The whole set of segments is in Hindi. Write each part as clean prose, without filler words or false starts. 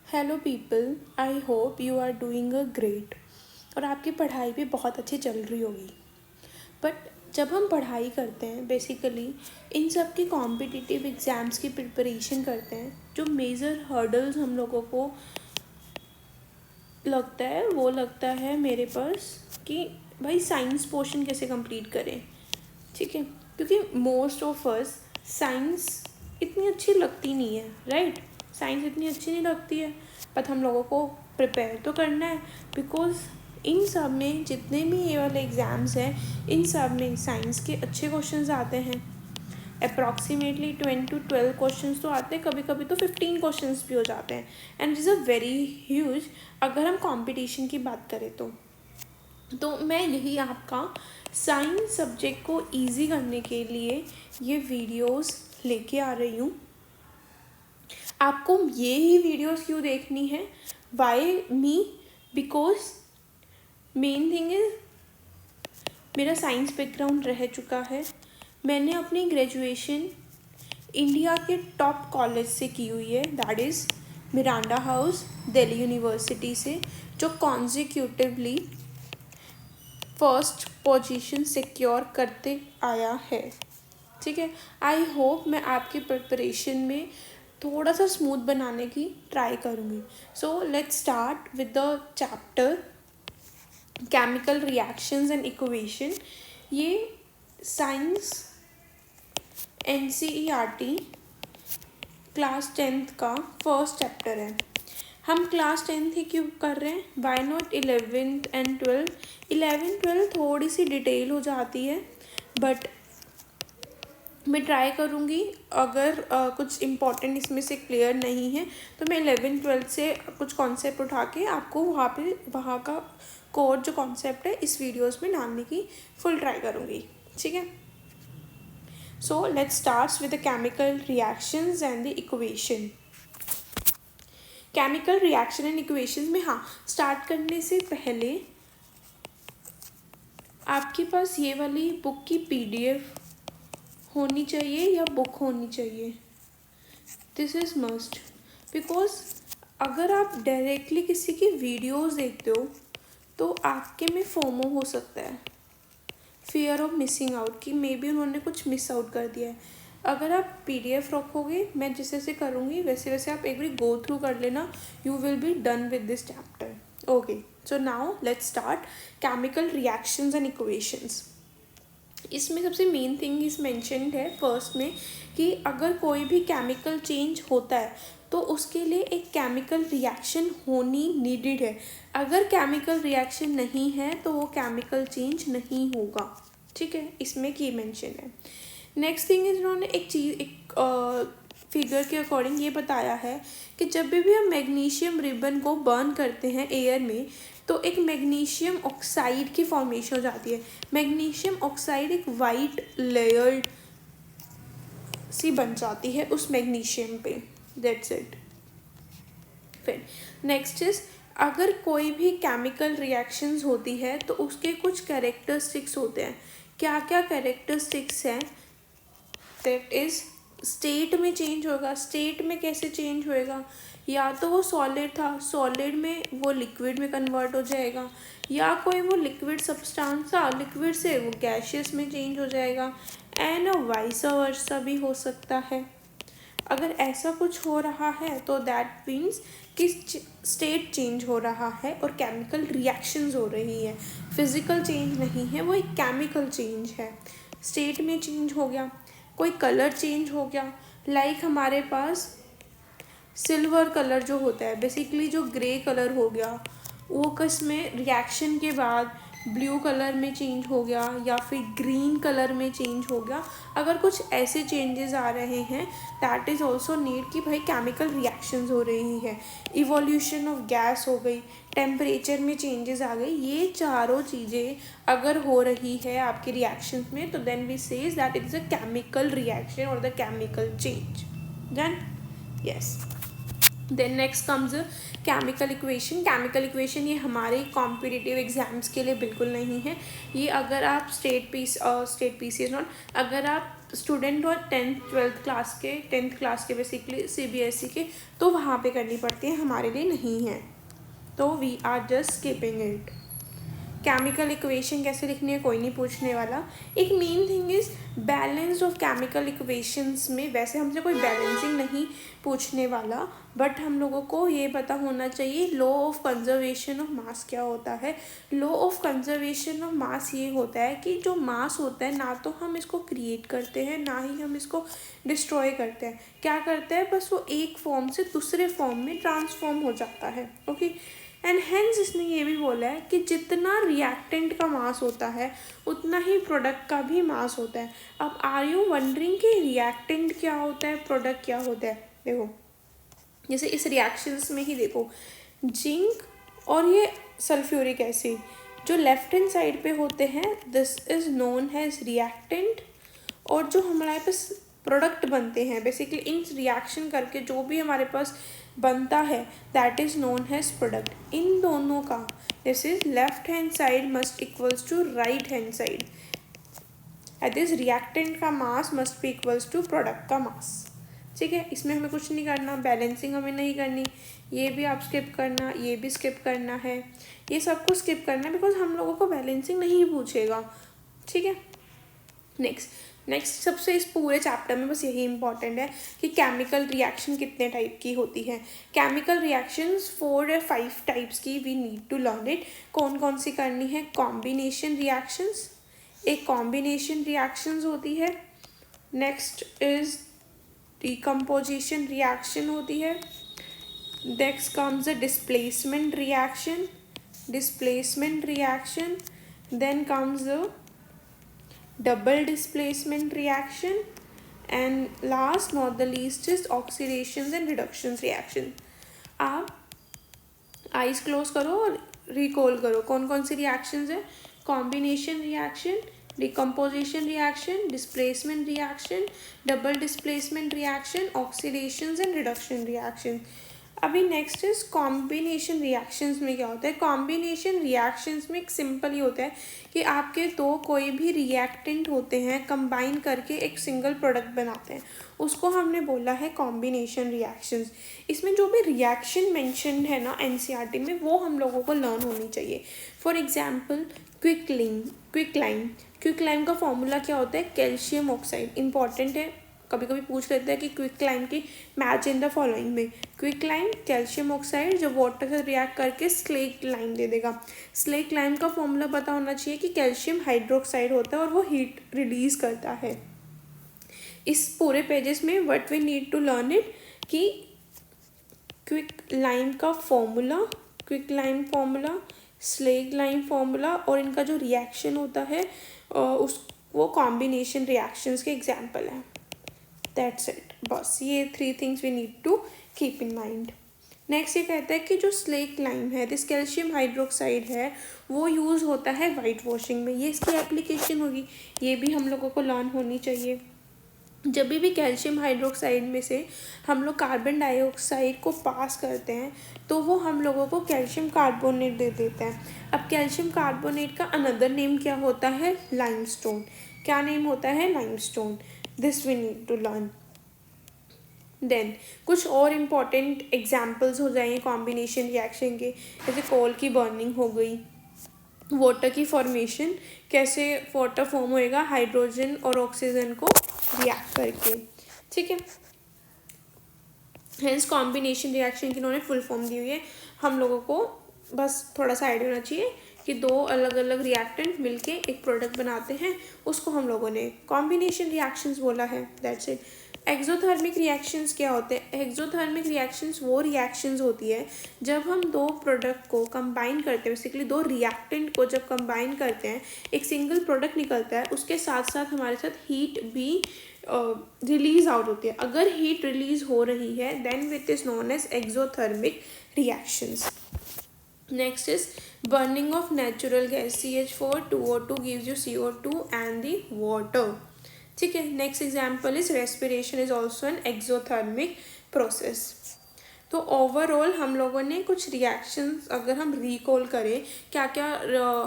Hello people, I hope you are doing a great. और आपकी पढ़ाई भी बहुत अच्छी चल रही होगी। बट जब हम पढ़ाई करते हैं बेसिकली इन सब की कॉम्पिटिटिव एग्ज़ाम्स की प्रिपरेशन करते हैं, जो मेजर हर्डल्स हम लोगों को लगता है वो लगता है मेरे पास कि भाई साइंस पोर्शन कैसे कंप्लीट करें। ठीक है, क्योंकि मोस्ट ऑफ अस साइंस इतनी अच्छी लगती नहीं है, राइट। साइंस इतनी अच्छी नहीं लगती है, बट हम लोगों को प्रिपेयर तो करना है, बिकॉज इन सब में जितने भी ये वाले एग्ज़ाम्स हैं इन सब में साइंस के अच्छे क्वेश्चंस आते हैं। अप्रॉक्सीमेटली 10 to 12 क्वेश्चन तो आते हैं, कभी कभी तो 15 क्वेश्चन भी हो जाते हैं, and it is a very huge. अगर हम कंपटीशन की बात करें तो मैं यही आपका साइंस सब्जेक्ट को इजी करने के लिए ये वीडियोस लेके आ रही हूँ। आपको ये ही वीडियोस क्यों देखनी है? Why me? Because main thing is मेरा साइंस बैकग्राउंड रह चुका है। मैंने अपनी ग्रेजुएशन इंडिया के टॉप कॉलेज से की हुई है, that is Miranda house Delhi university से, जो कॉन्जिक्यूटिवली फर्स्ट पोजीशन सिक्योर करते आया है। ठीक है, आई होप मैं आपकी प्रिपरेशन में थोड़ा सा स्मूथ बनाने की ट्राई करूँगी। So let's start with the chapter chemical reactions and equation. ये साइंस NCERT क्लास 10th का फर्स्ट चैप्टर है। हम क्लास 10th ही क्यों कर रहे हैं? Why not 11th and 12th? 11th 12th थोड़ी सी डिटेल हो जाती है, बट मैं ट्राई करूँगी अगर कुछ इम्पॉर्टेंट इसमें से क्लियर नहीं है तो मैं 11th 12th से कुछ कॉन्सेप्ट उठा के आपको वहाँ का कोर जो कॉन्सेप्ट है इस वीडियोस में डालने की फुल ट्राई करूँगी। ठीक है, so let's start with the chemical reactions and the equation. Chemical reaction and equation में स्टार्ट करने से पहले आपके पास ये वाली बुक की PDF होनी चाहिए या बुक होनी चाहिए। दिस इज़ मस्ट, बिकॉज अगर आप डायरेक्टली किसी की वीडियोस देखते हो तो आपके में फोमो हो सकता है, फियर ऑफ मिसिंग आउट, कि मे बी उन्होंने कुछ मिस आउट कर दिया है। अगर आप PDF रखोगे, मैं जैसे जैसे करूँगी वैसे वैसे आप एक बार गो थ्रू कर लेना, you will be done with this chapter. Okay, so now let's start chemical reactions and equations. इसमें सबसे मेन थिंग इस मैंशनड है फर्स्ट में कि अगर कोई भी केमिकल चेंज होता है तो उसके लिए एक केमिकल रिएक्शन होनी नीडेड है। अगर केमिकल रिएक्शन नहीं है तो वो केमिकल चेंज नहीं होगा। ठीक है, इसमें की मेंशन है। नेक्स्ट थिंग इज इन्होंने एक फिगर के अकॉर्डिंग ये बताया है कि जब भी हम मैग्नीशियम रिबन को बर्न करते हैं एयर में तो एक मैग्नीशियम ऑक्साइड की फॉर्मेशन हो जाती है। मैग्नीशियम ऑक्साइड एक वाइट लेयर सी बन जाती है उस मैग्नीशियम पे, दैट्स इट। फिर नेक्स्ट इज अगर कोई भी केमिकल रिएक्शंस होती है तो उसके कुछ कैरेक्टरिस्टिक्स होते हैं। क्या क्या कैरेक्टरिस्टिक्स हैं? दैट इज स्टेट में चेंज होगा। स्टेट में कैसे चेंज होएगा? या तो वो सॉलिड था, सॉलिड में वो लिक्विड में कन्वर्ट हो जाएगा, या कोई वो लिक्विड सब्सटेंस था, लिक्विड से वो गैशियस में चेंज हो जाएगा, एंड वाइस वर्सा भी हो सकता है। अगर ऐसा कुछ हो रहा है तो दैट मीन्स कि स्टेट चेंज हो रहा है और केमिकल रिएक्शंस हो रही है। फिजिकल चेंज नहीं है, वो एक केमिकल चेंज है। स्टेट में चेंज हो गया, कोई कलर चेंज हो गया, लाइक हमारे पास सिल्वर कलर जो होता है, बेसिकली जो ग्रे कलर हो गया वो किसमें रिएक्शन के बाद ब्लू कलर में चेंज हो गया या फिर ग्रीन कलर में चेंज हो गया। अगर कुछ ऐसे चेंजेस आ रहे हैं दैट इज़ ऑल्सो नीड कि भाई केमिकल रिएक्शंस हो रही है। इवोल्यूशन ऑफ गैस हो गई, टेम्परेचर में चेंजेस आ गई, ये चारों चीज़ें अगर हो रही है आपके रिएक्शंस में तो then we says that it is a chemical reaction और the chemical change. Done? Yes. Then next comes chemical equation. Chemical equation ये हमारे कॉम्पिटिटिव एग्जाम्स के लिए बिल्कुल नहीं है। ये अगर आप स्टेट पीसीएस नॉट, अगर आप स्टूडेंट हो 10th क्लास के बेसिकली CBSE के, तो वहाँ पे करनी पड़ती है, हमारे लिए नहीं है, तो we are just skipping it. Chemical equation कैसे लिखनी है कोई नहीं पूछने वाला। एक main thing is balance of chemical equations में वैसे हमसे कोई बैलेंसिंग नहीं पूछने वाला, बट हम लोगों को ये पता होना चाहिए law of conservation of mass क्या होता है। Law of conservation of mass ये होता है कि जो मास होता है ना तो हम इसको क्रिएट करते हैं ना ही हम इसको डिस्ट्रॉय करते हैं, क्या करते हैं बस वो एक फॉर्म से दूसरे फॉर्म में ट्रांसफॉर्म हो जाता है। ओके, एंड हेंस इसने ये भी बोला है कि जितना रिएक्टेंट का मास होता है उतना ही प्रोडक्ट का भी मास होता है। अब आर यू वंडरिंग कि रिएक्टेंट क्या होता है, प्रोडक्ट क्या होता है? देखो जैसे इस रिएक्शंस में ही देखो, जिंक और ये सल्फ्यूरिक एसिड जो लेफ्ट हैंड साइड पे होते हैं, this is known as reactant, और जो हमारे पास प्रोडक्ट बनते हैं बेसिकली इन रिएक्शन करके जो भी हमारे पास बनता है that is known as product. इन दोनों का this is left hand side must equals to right hand side, at is reactant का mass must be equals to product का मास। ठीक है, इसमें हमें कुछ नहीं करना, बैलेंसिंग हमें नहीं करनी, ये भी आप स्किप करना, ये भी स्किप करना है, ये सब कुछ स्किप करना है बिकॉज हम लोगों को बैलेंसिंग नहीं पूछेगा। ठीक है, नेक्स्ट सबसे इस पूरे चैप्टर में बस यही इंपॉर्टेंट है कि केमिकल रिएक्शन कितने टाइप की होती है। केमिकल रिएक्शंस 4 या 5 टाइप्स की we need to learn it. कौन कौन सी करनी है? कॉम्बिनेशन रिएक्शंस, एक कॉम्बिनेशन रिएक्शंस होती है। नेक्स्ट इज डिकम्पोजिशन रिएक्शन होती है। Next comes a displacement reaction, then comes a double displacement reaction, and last not the least is oxidations and reductions reaction। आप आइज क्लोज करो और रिकॉल करो कौन कौन सी रिएक्शंस है। Combination reaction, decomposition reaction, displacement reaction, double displacement reaction, oxidations and reduction reaction. अभी नेक्स्ट इज कॉम्बिनेशन रिएक्शंस में क्या होता है। कॉम्बिनेशन रिएक्शंस में एक सिंपल ही होता है कि आपके दो कोई भी रिएक्टेंट होते हैं कंबाइन करके एक सिंगल प्रोडक्ट बनाते हैं, उसको हमने बोला है कॉम्बिनेशन रिएक्शंस। इसमें जो भी रिएक्शन मेंशन है ना एनसीईआरटी में वो हम लोगों को लर्न होनी चाहिए। फॉर एग्जांपल क्विकलाइम का फॉर्मूला क्या होता है? Calcium oxide. इंपॉर्टेंट है, कभी कभी पूछ लेते हैं कि क्विकलाइम की मैच इन द फॉलोइंग में। क्विकलाइम कैल्शियम ऑक्साइड जो वाटर से रिएक्ट करके स्लेक लाइम दे देगा। स्लेक लाइम का फॉर्मूला पता होना चाहिए कि कैल्शियम हाइड्रोक्साइड होता है और वो हीट रिलीज करता है। इस पूरे पेजेस में what we need to learn it कि quicklime formula, slake lime formula और इनका जो रिएक्शन होता है वो कॉम्बिनेशन रिएक्शंस के एग्जाम्पल है। दैट्स इट, बस ये 3 things we need to keep in mind. Next ये कहता है कि जो स्लेक लाइम है, दिस कैल्शियम हाइड्रोक्साइड है, वो यूज़ होता है वाइट वॉशिंग में, ये इसकी एप्लीकेशन होगी, ये भी हम लोगों को लर्न होनी चाहिए। जब भी कैल्शियम हाइड्रोक्साइड में से हम लोग कार्बन डाइऑक्साइड को पास करते हैं तो वो हम लोगों को कैल्शियम कार्बोनेट दे देता है। अब कैल्शियम कार्बोनेट का अनदर नेम क्या होता है? लाइमस्टोन। क्या नेम होता है? Limestone. This we need to learn. Then कुछ और इम्पॉर्टेंट एग्जाम्पल्स हो जाएंगे कॉम्बिनेशन रिएक्शन के, जैसे कोल की बर्निंग हो गई, वाटर की फॉर्मेशन, कैसे वाटर फॉर्म होएगा हाइड्रोजन और ऑक्सीजन को रिएक्ट करके। ठीक है, हेंस कॉम्बिनेशन रिएक्शन की इन्होंने फुल फॉर्म दी हुई है। हम लोगों को बस थोड़ा सा आइडिया होना चाहिए कि दो अलग अलग रिएक्टेंट मिलके एक प्रोडक्ट बनाते हैं, उसको हम लोगों ने कॉम्बिनेशन रिएक्शंस बोला है। That's it. एक्सोथर्मिक रिएक्शंस क्या होते हैं? एक्सोथर्मिक रिएक्शंस वो रिएक्शंस होती है जब हम दो प्रोडक्ट को कंबाइन करते हैं, बेसिकली दो रिएक्टेंट को जब कंबाइन करते हैं एक सिंगल प्रोडक्ट निकलता है, उसके साथ साथ हमारे साथ हीट भी रिलीज आउट होती है। अगर हीट रिलीज हो रही है then it is known as exothermic reactions. Next is burning of natural gas CH4 2O2 gives you CO2 and the water। ठीक है, next example is respiration is also an exothermic process. तो ओवरऑल हम लोगों ने कुछ रिएक्शंस अगर हम रिकॉल करें, क्या क्या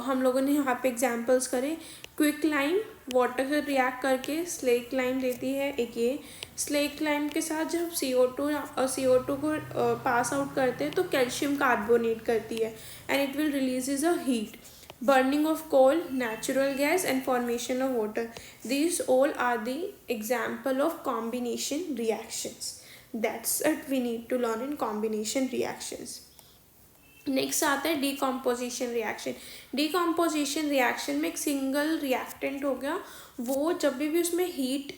हम लोगों ने यहाँ पे एग्जांपल्स करें। क्विक लाइम वाटर से रिएक्ट करके स्लेक लाइम देती है। एक ये स्लेक लाइम के साथ जब CO2 को पास आउट करते हैं तो कैल्शियम कार्बोनेट करती है and it will releases a heat. Burning of coal, natural gas and formation of water. These all are the example of combination reactions. That's it we need to learn in combination reactions. Next आता है डीकम्पोजिशन रिएक्शन। डीकम्पोजिशन रिएक्शन में एक सिंगल रिएक्टेंट हो गया, वो जब भी उसमें हीट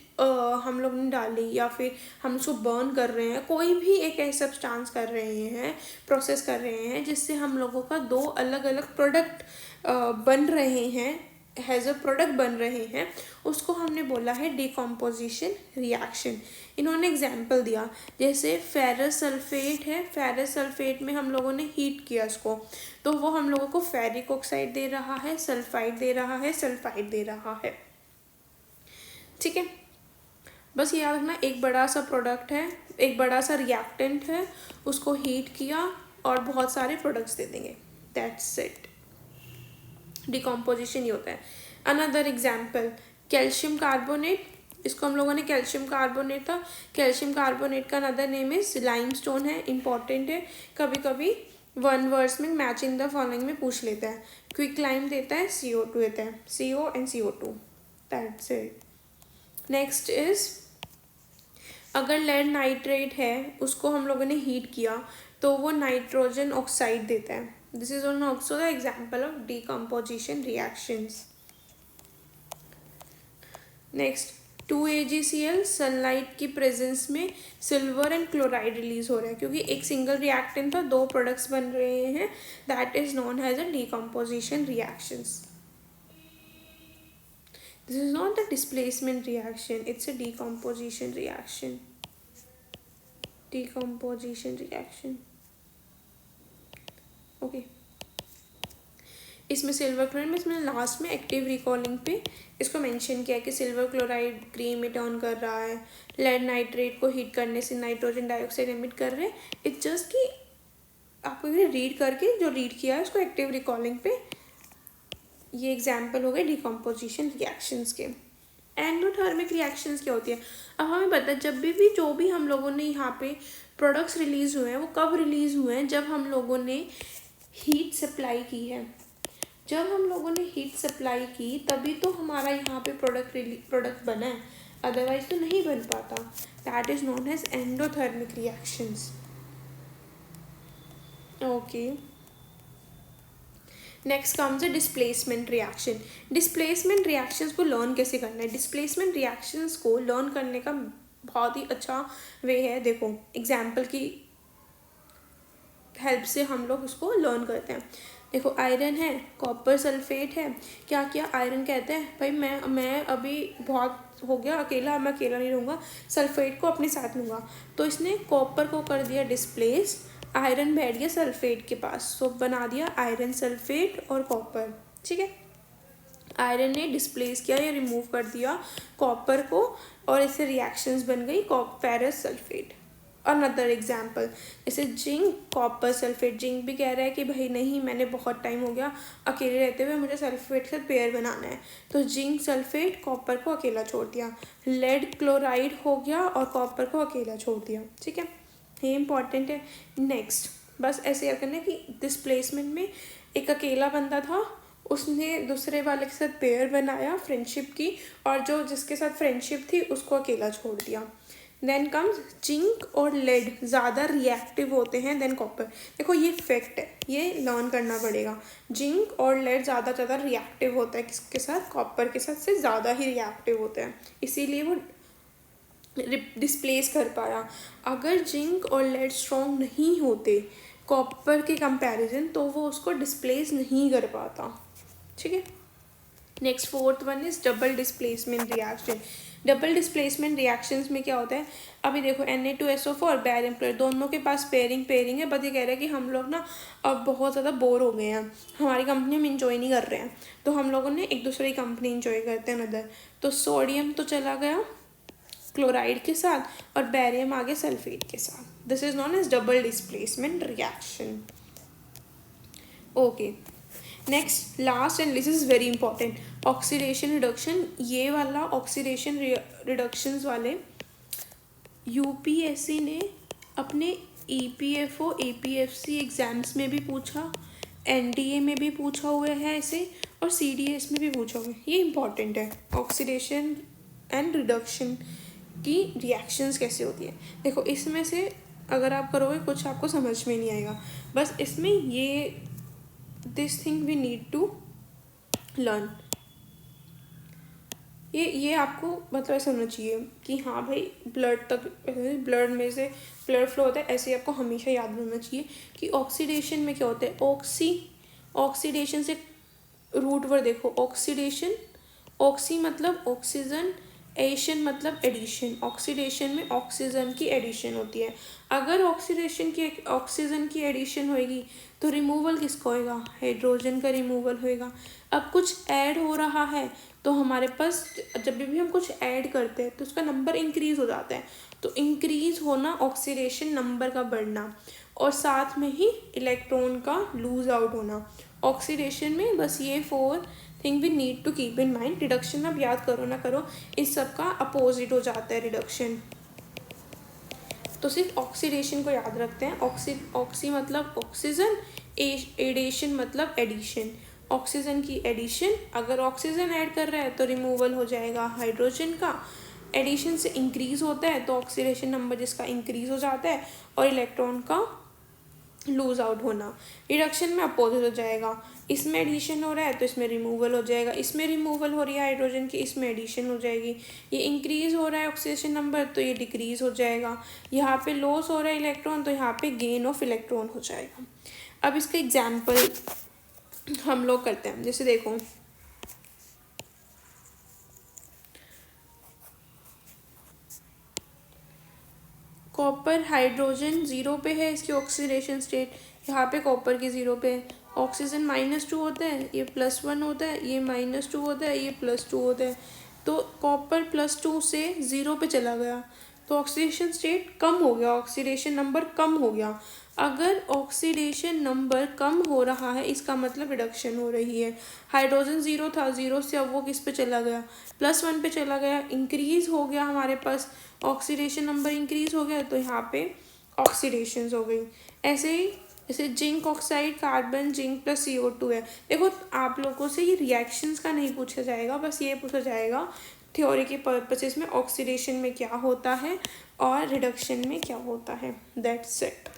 हम लोग ने डाली या फिर हम उसको बर्न कर रहे हैं, कोई भी एक ऐसा सब्सटेंस कर रहे हैं, प्रोसेस कर रहे हैं जिससे हम लोगों का दो अलग अलग प्रोडक्ट बन रहे हैं, हैज़ अ प्रोडक्ट बन रहे हैं, उसको हमने बोला है डीकम्पोजिशन रिएक्शन। इन्होंने एग्जाम्पल दिया जैसे फेरस सल्फेट है, फेरस सल्फेट में हम लोगों ने हीट किया उसको, तो वो हम लोगों को फेरिक ऑक्साइड दे रहा है, सल्फाइड दे रहा है, सल्फाइड दे रहा है। ठीक है, बस याद रखना एक बड़ा सा प्रोडक्ट है, एक बड़ा सा रिएक्टेंट है, उसको हीट किया और बहुत सारे प्रोडक्ट्स दे देंगे, दैट्स इट। डिकम्पोजिशन ये होता है। अनदर एग्जाम्पल कैल्शियम कार्बोनेट, इसको हम लोगों ने कैल्शियम कार्बोनेट था, कैल्शियम कार्बोनेट का अनदर नेम इज लाइमस्टोन है, इंपॉर्टेंट है, कभी कभी वन वर्ड्स में मैच इन द फॉलोइंग में पूछ लेता है। क्विक लाइम देता है, CO2 देता है, CO and CO2, that's it. Next is अगर लेड नाइट्रेट है, उसको हम लोगों ने हीट किया तो वो नाइट्रोजन ऑक्साइड देता है। This is also the example of decomposition reactions. Next 2AgCl sunlight की प्रेजेंस में सिल्वर एंड क्लोराइड रिलीज हो रहा है, क्योंकि एक सिंगल रिएक्टेंट था, दो प्रोडक्ट्स बन रहे हैं, that is known as a decomposition reactions. This is not the displacement reaction, it's a decomposition reaction. Decomposition reaction. Okay इसमें सिल्वर क्लोराइड में इसमें लास्ट में एक्टिव रिकॉलिंग पे इसको मेंशन किया है कि सिल्वर क्लोराइड क्रीम टर्न कर रहा है, लेड नाइट्रेट को हीट करने से नाइट्रोजन डाइऑक्साइड एमिट कर रहे हैं। इट्स जस्ट कि आपको ये रीड करके जो रीड किया है उसको एक्टिव रिकॉलिंग पे, ये एग्जाम्पल हो गए डिकम्पोजिशन रिएक्शंस के। एंडोथर्मिक रिएक्शंस क्या होती है, अब हमें पता है जब भी जो भी हम लोगों ने यहाँ पे प्रोडक्ट्स रिलीज़ हुए हैं वो कब रिलीज़ हुए हैं, जब हम लोगों ने हीट सप्लाई की है। जब हम लोगों ने हीट सप्लाई की तभी तो हमारा यहाँ पे प्रोडक्ट बना है, अदरवाइज तो नहीं बन पाता। That is known as endothermic reactions. Okay next comes a displacement reaction. Displacement reactions को लर्न कैसे करना है, डिस्प्लेसमेंट रिएक्शंस को लर्न करने का बहुत ही अच्छा वे है, देखो एग्जाम्पल की हेल्प से हम लोग उसको लर्न करते हैं। देखो आयरन है, कॉपर सल्फेट है, क्या किया आयरन कहते हैं भाई मैं अभी बहुत हो गया अकेला, मैं अकेला नहीं रहूँगा, सल्फेट को अपने साथ लूँगा, तो इसने कॉपर को कर दिया डिस्प्लेस, आयरन बैठ गया सल्फेट के पास, सो बना दिया आयरन सल्फेट और कॉपर। ठीक है, आयरन ने डिस्प्लेस किया या रिमूव कर दिया कॉपर को और इससे रिएक्शंस बन गई फेरस सल्फेट। अनदर एग्जाम्पल जैसे जिंक कॉपर सल्फेट, जिंक भी कह रहा है कि भाई नहीं मैंने बहुत टाइम हो गया अकेले रहते हुए, मुझे सल्फेट के साथ पेयर बनाना है, तो जिंक सल्फेट कॉपर को अकेला छोड़ दिया, लेड क्लोराइड हो गया और कॉपर को अकेला छोड़ दिया। ठीक है, ये इंपॉर्टेंट है। नेक्स्ट बस ऐसे याद करना कि डिस्प्लेसमेंट में एक अकेला बंदा था, उसने दूसरे वाले के साथ पेयर बनाया फ्रेंडशिप की, और जो जिसके साथ फ्रेंडशिप थी उसको अकेला छोड़ दिया। देन कम्स जिंक और लेड ज़्यादा रिएक्टिव होते हैं देन कॉपर। देखो ये फैक्ट है, ये लर्न करना पड़ेगा। जिंक और लेड ज़्यादा रिएक्टिव होता है किसके साथ, कॉपर के साथ से ज़्यादा ही रिएक्टिव होते हैं, इसीलिए वो डिस्प्लेस कर पाया। अगर जिंक और लेड स्ट्रॉन्ग नहीं होते कॉपर के कंपैरिजन तो वो उसको डिस्प्लेस नहीं कर पाता। ठीक है, next fourth one is double displacement reaction. Double displacement reactions में क्या होता है, अभी देखो Na2SO4 और बैरियम क्लोराइड दोनों के पास पेयरिंग है, बट ये कह रहा है कि हम लोग ना अब बहुत ज़्यादा बोर हो गए हैं, हमारी कंपनी हम इंजॉय नहीं कर रहे हैं, तो हम लोगों ने एक दूसरे की कंपनी इंजॉय करते हैं अनदर। तो सोडियम तो चला गया क्लोराइड के साथ और बैरियम आ गया सल्फेट के साथ। This is known as double displacement reaction. Okay, next last and this is very important, oxidation reduction. ये वाला ऑक्सीडेशन रिडक्शंस वाले यूपीएससी ने अपने ईपीएफओ एपीएफसी एग्जाम्स में भी पूछा, एनडीए में भी पूछा हुआ है ऐसे, और सीडीएस में भी पूछा हुआ है. ये इंपॉर्टेंट है, ऑक्सीडेशन एंड रिडक्शन की रिएक्शंस कैसे होती है. देखो इसमें से अगर आप करोगे कुछ आपको समझ में नहीं आएगा, बस इसमें ये this thing we need to learn. ये आपको मतलब ऐसा होना चाहिए कि हाँ भाई ब्लड तक, ब्लड में से ब्लड फ्लो होता है, ऐसे आपको हमेशा याद रखना चाहिए कि ऑक्सीडेशन में क्या होता है. ऑक्सीडेशन से रूट वर्ड देखो, ऑक्सीडेशन, ऑक्सी मतलब ऑक्सीजन, एशन मतलब एडिशन. ऑक्सीडेशन में ऑक्सीजन की एडिशन होती है. अगर ऑक्सीजन की एडिशन होएगी तो रिमूवल किसका होएगा, हाइड्रोजन का रिमूवल होएगा. अब कुछ ऐड हो रहा है तो हमारे पास जब भी हम कुछ ऐड करते हैं तो उसका नंबर इंक्रीज हो जाता है. तो इंक्रीज होना ऑक्सीडेशन नंबर का बढ़ना, और साथ में ही इलेक्ट्रॉन का लूज आउट होना. ऑक्सीडेशन में बस ये 4 thing we need to keep in mind. Reduction अब याद करो ना करो, इस सब का अपोजिट हो जाता है रिडक्शन. तो सिर्फ ऑक्सीडेशन को याद रखते हैं. ऑक्सी मतलब ऑक्सीजन, एडेशन मतलब एडिशन. ऑक्सीजन की एडिशन, अगर ऑक्सीजन ऐड कर रहा है तो रिमूवल हो जाएगा हाइड्रोजन का. एडिशन से इंक्रीज होता है तो ऑक्सीडेशन नंबर जिसका इंक्रीज हो जाता है, और इलेक्ट्रॉन का लूज आउट होना. रिडक्शन में अपोजिट हो जाएगा, इसमें एडिशन हो रहा है तो इसमें रिमूवल हो जाएगा, इसमें रिमूवल हो रही है हाइड्रोजन की, इसमें एडिशन हो जाएगी. ये इंक्रीज हो रहा है ऑक्सीडेशन नंबर तो ये डिक्रीज हो जाएगा. यहाँ पे लॉस हो रहा है इलेक्ट्रॉन तो यहाँ पे गेन ऑफ इलेक्ट्रॉन हो जाएगा. अब इसका एग्जाम्पल हम लोग करते हैं. जैसे देखो कॉपर, हाइड्रोजन 0 पे है, इसकी ऑक्सीडेशन स्टेट. यहाँ पे कॉपर की 0 पे है. ऑक्सीजन -2 होता है, ये +1 होता है, ये -2 होता है, ये +2 होता है. तो कॉपर +2 से 0 पे चला गया तो ऑक्सीडेशन स्टेट कम हो गया, ऑक्सीडेशन नंबर कम हो गया. अगर ऑक्सीडेशन नंबर कम हो रहा है इसका मतलब रिडक्शन हो रही है. हाइड्रोजन 0 था, 0 से अब वो किस पे चला गया, +1 पे चला गया, इंक्रीज हो गया हमारे पास, ऑक्सीडेशन नंबर इंक्रीज हो गया तो यहाँ पे ऑक्सीडेशन हो गई. ऐसे ही जैसे zinc oxide, carbon, zinc plus CO2 है. देखो आप लोगों से ये रिएक्शंस का नहीं पूछा जाएगा, बस ये पूछा जाएगा थ्योरी के पर्पसेस में ऑक्सीडेशन में क्या होता है और रिडक्शन में क्या होता है. That's it.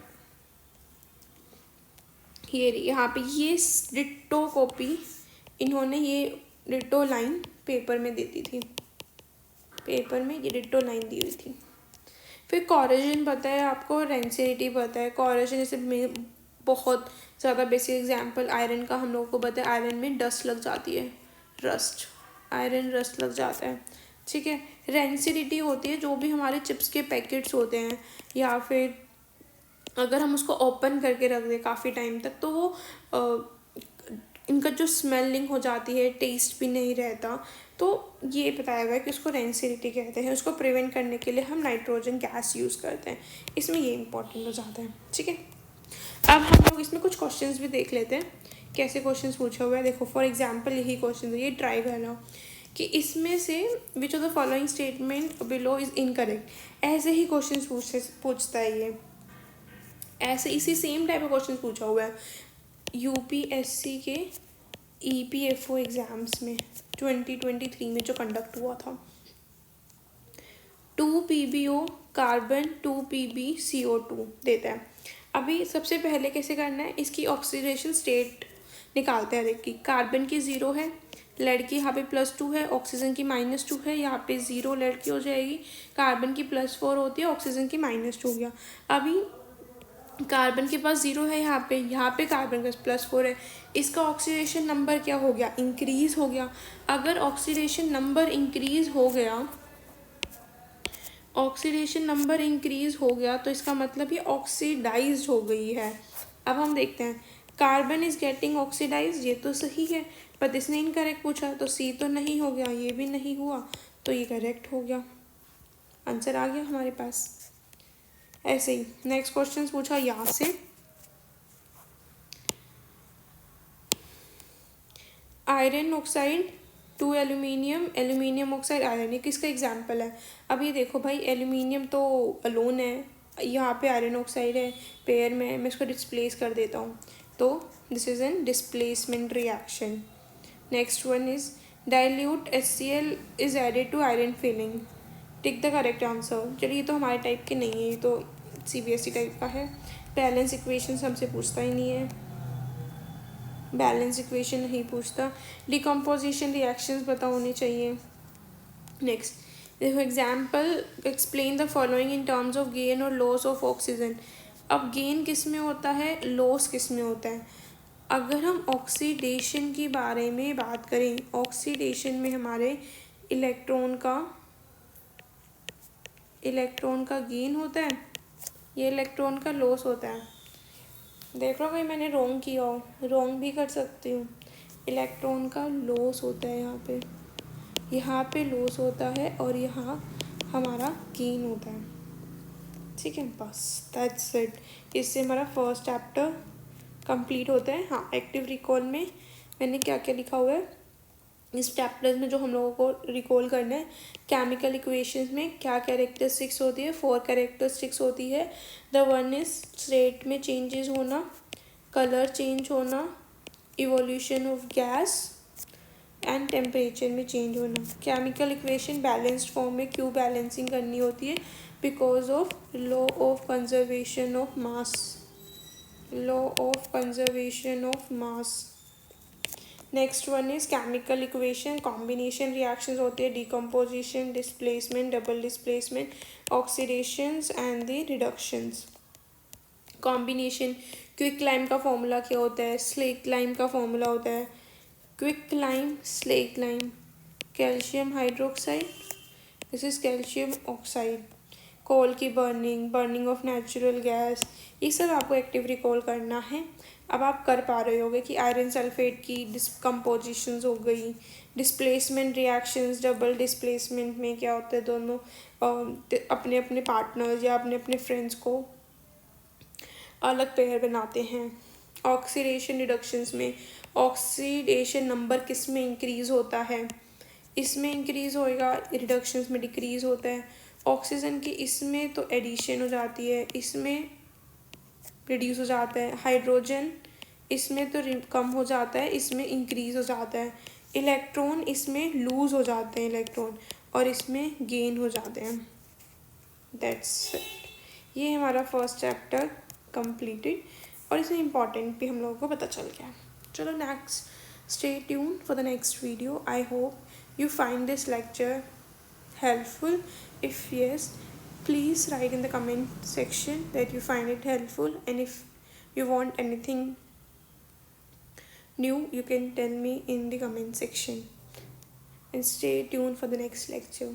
ये यहाँ पे ये डिट्टो कॉपी इन्होंने ये डिट्टो लाइन पेपर में देती थी, पेपर में ये डिट्टो लाइन दी हुई थी. फिर कॉरेजन पता है आपको, रेंसिडिटी पता है. कॉरेजन जैसे बहुत ज़्यादा बेसिक एग्जांपल आयरन का हम लोगों को पता है, आयरन में डस्ट लग जाती है, रस्ट, आयरन रस्ट लग जाता है. ठीक है. रेंसिडिटी होती है जो भी हमारे चिप्स के पैकेट्स होते हैं, या फिर अगर हम उसको ओपन करके रख दें काफ़ी टाइम तक तो वो इनका जो स्मेलिंग हो जाती है, टेस्ट भी नहीं रहता. तो ये बताया गया कि उसको रेंसिडिटी कहते हैं. उसको प्रिवेंट करने के लिए हम नाइट्रोजन गैस यूज़ करते हैं. इसमें ये इंपॉर्टेंट हो जाता है. ठीक है. अब हम लोग इसमें कुछ क्वेश्चंस भी देख लेते हैं कैसे क्वेश्चंस पूछा हुआ है. देखो फॉर एग्जांपल यही क्वेश्चन है, ये ट्राई करना कि इसमें से which of the following statement below is incorrect. ऐसे ही क्वेश्चन पूछता है ये, ऐसे इसी सेम टाइप का क्वेश्चन पूछा हुआ है यूपीएससी के ईपीएफओ एग्ज़ाम्स में 2023 में जो कंडक्ट हुआ था. 2 PbO कार्बन, 2 PbCO2 देता है. अभी सबसे पहले कैसे करना है, इसकी ऑक्सीडेशन स्टेट निकालते हैं. देखिए कार्बन की 0 है, लेड की यहाँ पे +2 है, ऑक्सीजन की -2 है, यहाँ पे 0 लेड की हो जाएगी, कार्बन की +4 होती है, ऑक्सीजन की -2 हो गया. अभी कार्बन के पास 0 है, यहाँ पे कार्बन का +4 है, इसका ऑक्सीडेशन नंबर क्या हो गया, इंक्रीज हो गया. अगर ऑक्सीडेशन नंबर इंक्रीज हो गया, ऑक्सीडेशन नंबर इंक्रीज हो गया तो इसका मतलब ये ऑक्सीडाइज्ड हो गई है. अब हम देखते हैं कार्बन इज गेटिंग ऑक्सीडाइज, ये तो सही है, पर इसने इनकरेक्ट पूछा तो सी तो नहीं हो गया, ये भी नहीं हुआ, तो ये करेक्ट हो गया. आंसर आ गया हमारे पास. ऐसे ही नेक्स्ट क्वेश्चन पूछा यहाँ से, iron oxide to aluminium, aluminium oxide iron, ये किसका एग्जाम्पल है? अब ये देखो भाई, एल्यूमिनियम तो अलोन है, यहाँ पे आयरन ऑक्साइड है पेयर में, मैं इसको डिस्प्लेस कर देता हूँ, तो this is an displacement reaction. Next one is dilute HCl is added to iron filing, tick the correct answer. चलिए ये तो हमारे टाइप के नहीं है, ये तो CBSE टाइप का है। बैलेंस इक्वेशन हमसे पूछता ही नहीं है, बैलेंस इक्वेशन नहीं पूछता। डिकम्पोजिशन रिएक्शंस पता होने चाहिए। नेक्स्ट देखो example, explain the following in terms of gain और लॉस ऑफ ऑक्सीजन। अब गेन किस में होता है, लॉस किस में होता है? अगर हम ऑक्सीडेशन के बारे में बात करें, ऑक्सीडेशन में हमारे इलेक्ट्रॉन का गेन होता है, ये इलेक्ट्रॉन का लॉस होता है। देख लो भाई मैंने रॉन्ग किया हो, रॉन्ग भी कर सकती हूँ। इलेक्ट्रॉन का लॉस होता है यहाँ पे लॉस होता है, और यहाँ हमारा गेन होता है। ठीक है, बस दैट्स इट। इससे हमारा फर्स्ट चैप्टर कंप्लीट होता है। हाँ, एक्टिव रिकॉल में मैंने क्या क्या लिखा हुआ है, इस चैप्टर में जो हम लोगों को रिकॉल करना है, केमिकल इक्वेशंस में क्या कैरेक्टरिस्टिक्स होती है, 4 कैरेक्टरिस्टिक्स होती है। द वन इज स्टेट में चेंजेस होना, कलर चेंज होना, evolution of gas and temperature में चेंज होना। केमिकल इक्वेशन बैलेंस्ड फॉर्म में क्यों बैलेंसिंग करनी होती है, because of law of conservation of mass, law of conservation of mass. Next one is chemical equation, combination reactions होते हैं, decomposition, displacement, double displacement, oxidations and the reductions. Combination, quick lime का फॉर्मूला क्या होता है, स्लेक लाइम का फॉर्मूला होता है, quick lime, slake lime, calcium hydroxide, this is calcium oxide, coal की burning, burning of natural gas, ये सब आपको एक्टिव रिकॉल करना है। अब आप कर पा रहे होगे कि आयरन सल्फेट की डिस्कम्पोजिशंस हो गई, डिस्प्लेसमेंट रिएक्शंस, डबल डिस्प्लेसमेंट में क्या होता है, दोनों अपने अपने पार्टनर्स या अपने अपने फ्रेंड्स को अलग पेयर बनाते हैं। ऑक्सीडेशन रिडक्शंस में ऑक्सीडेशन नंबर किस में इंक्रीज़ होता है, इसमें इंक्रीज़ होएगा, रिडक्शंस में डिक्रीज़ होता है। ऑक्सीजन की इसमें तो एडिशन हो जाती है, इसमें रिड्यूस हो जाता है। हाइड्रोजन इसमें तो कम हो जाता है, इसमें इंक्रीज़ हो जाता है। इलेक्ट्रॉन इसमें लूज़ हो जाते हैं इलेक्ट्रॉन, और इसमें गेन हो जाते हैं। दैट्स इट, ये हमारा फर्स्ट चैप्टर कंप्लीटेड, और इसमें इम्पॉर्टेंट भी हम लोगों को पता चल गया। चलो next, stay tune for the next video. I hope you find this lecture helpful. If yes, please write in the comment section that you find it helpful, and if you want anything new you can tell me in the comment section, and stay tuned for the next lecture.